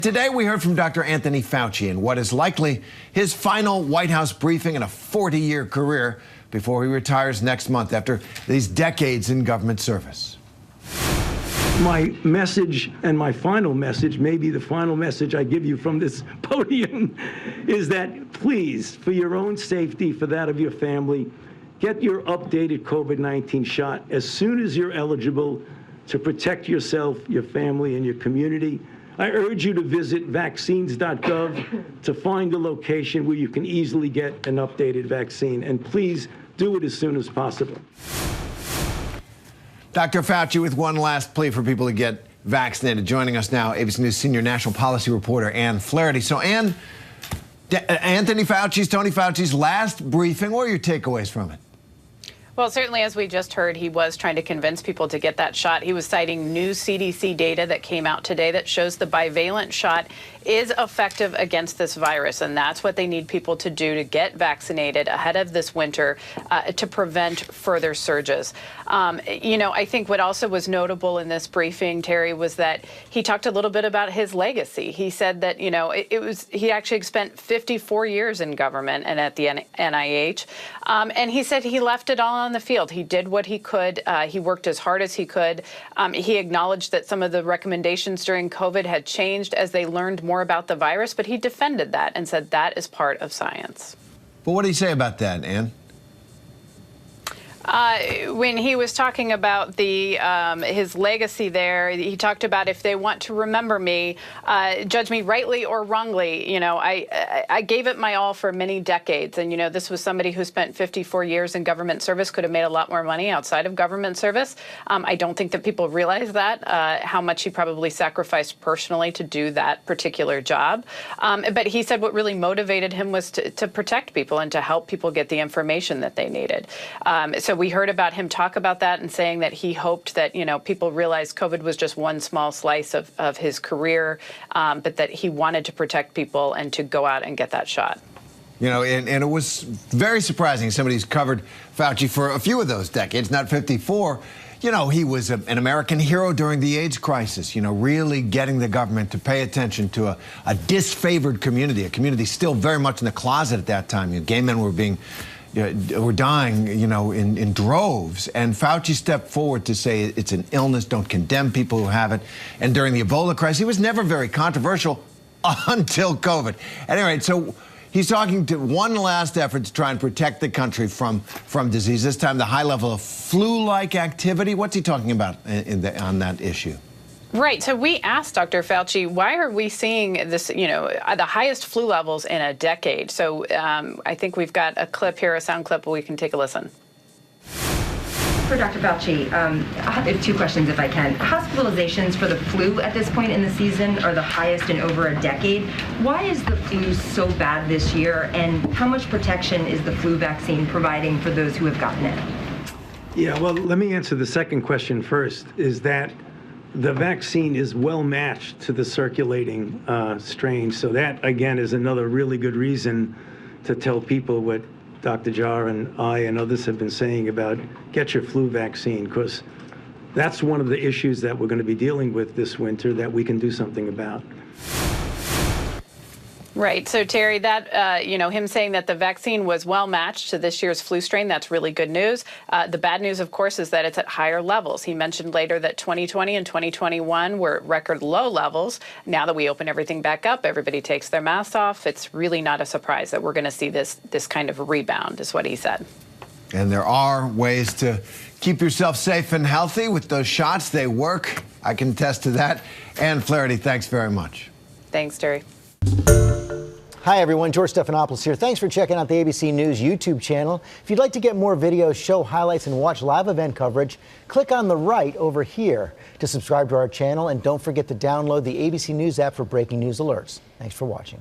Today, we heard from Dr. Anthony Fauci in what is likely his final White House briefing in a 40-year career before he retires next month after these decades in government service. My message, and my final message, maybe the final message I give you from this podium, is that please, for your own safety, for that of your family, get your updated COVID-19 shot as soon as you're eligible to protect yourself, your family, and your community. I urge you to visit vaccines.gov to find a location where you can easily get an updated vaccine, and please do it as soon as possible. Dr. Fauci with one last plea for people to get vaccinated. Joining us now, ABC News senior national policy reporter Ann Flaherty. So, Ann, Tony Fauci's last briefing, what are your takeaways from it? Well, certainly, as we just heard, he was trying to convince people to get that shot. He was citing new CDC data that came out today that shows the bivalent shot is effective against this virus, and that's what they need people to do to get vaccinated ahead of this winter to prevent further surges. I think what also was notable in this briefing, Terry, was that he talked a little bit about his legacy. He said that, he actually spent 54 years in government and at the NIH, and he said he left it all on the field. He did what he could. He worked as hard as he could. He acknowledged that some of the recommendations during COVID had changed as they learned more about the virus, but he defended that and said that is part of science. But what did he say about that, Ann? When he was talking about his legacy there, he talked about if they want to remember me, judge me rightly or wrongly. I gave it my all for many decades. And, this was somebody who spent 54 years in government service, could have made a lot more money outside of government service. I don't think that people realize that, how much he probably sacrificed personally to do that particular job. But he said what really motivated him was to protect people and to help people get the information that they needed. So we heard about him talk about that and saying that he hoped that, people realized COVID was just one small slice of his career, but that he wanted to protect people and to go out and get that shot. And it was very surprising. Somebody who's covered Fauci for a few of those decades, not 54. He was an American hero during the AIDS crisis, really getting the government to pay attention to a disfavored community, a community still very much in the closet at that time. Gay men were dying, in droves. And Fauci stepped forward to say it's an illness, don't condemn people who have it. And during the Ebola crisis, he was never very controversial until COVID. At any rate, so he's talking to one last effort to try and protect the country from disease, this time the high level of flu-like activity. What's he talking about on that issue? Right. So we asked Dr. Fauci, why are we seeing this, the highest flu levels in a decade? So I think we've got a clip here, a sound clip, where we can take a listen. For Dr. Fauci, I have two questions if I can. Hospitalizations for the flu at this point in the season are the highest in over a decade. Why is the flu so bad this year, and how much protection is the flu vaccine providing for those who have gotten it? Yeah, well, let me answer the second question first, is that the vaccine is well matched to the circulating strain. So that, again, is another really good reason to tell people what Dr. Jar and I and others have been saying about get your flu vaccine, because that's one of the issues that we're going to be dealing with this winter that we can do something about. Right. So, Terry, that, him saying that the vaccine was well matched to this year's flu strain, that's really good news. The bad news, of course, is that it's at higher levels. He mentioned later that 2020 and 2021 were at record low levels. Now that we open everything back up, everybody takes their masks off. It's really not a surprise that we're going to see this kind of rebound, is what he said. And there are ways to keep yourself safe and healthy with those shots. They work. I can attest to that. Ann Flaherty, thanks very much. Thanks, Terry. Hi, everyone. George Stephanopoulos here. Thanks for checking out the ABC News YouTube channel. If you'd like to get more videos, show highlights, and watch live event coverage, click on the right over here to subscribe to our channel. And don't forget to download the ABC News app for breaking news alerts. Thanks for watching.